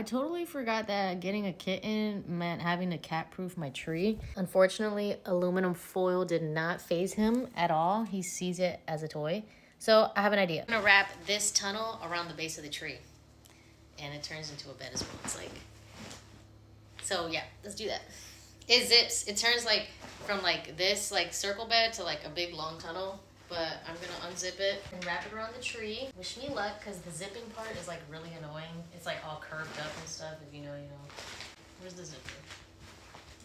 I totally forgot that getting a kitten meant having to cat-proof my tree. Unfortunately, aluminum foil did not faze him at all. He sees it as a toy. So I have an idea. I'm gonna wrap this tunnel around the base of the tree. And it turns into a bed as well. It's like, so yeah, let's do that. It zips, it turns like from like this like circle bed to like a big long tunnel. But I'm gonna unzip it and wrap it around the tree. Wish me luck, because the zipping part is like really annoying. It's like all curved up and stuff. If you know, you know. Where's the zipper?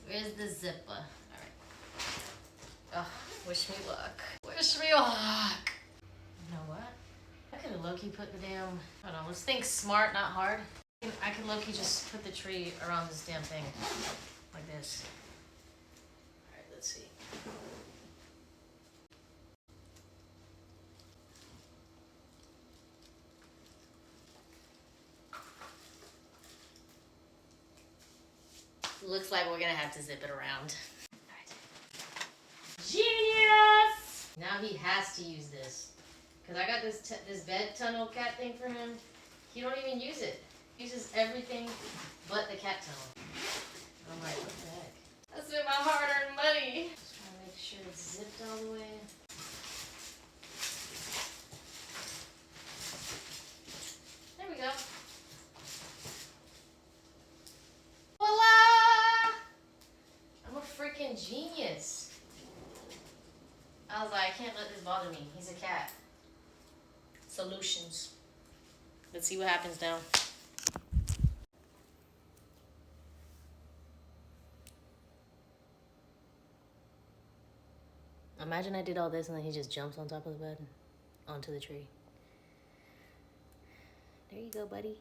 Where's the zipper? All right. Ugh, wish me luck. Wish me luck. You know what? I could have low-key put the damn, hold on, let's think smart, not hard. I could low-key just put the tree around this damn thing. Like this. All right, let's see. Looks like we're gonna have to zip it around. Genius! Now he has to use this. Cause I got this bed tunnel cat thing for him. He don't even use it. He uses everything but the cat tunnel. I'm like, what the heck? I spent my hard-earned money. Just trying to make sure it's zipped all the way. There we go. Voila! I'm a freaking genius. I was like, I can't let this bother me. He's a cat. Solutions. Let's see what happens now. Imagine I did all this and then he just jumps on top of the bed onto the tree. There you go, buddy.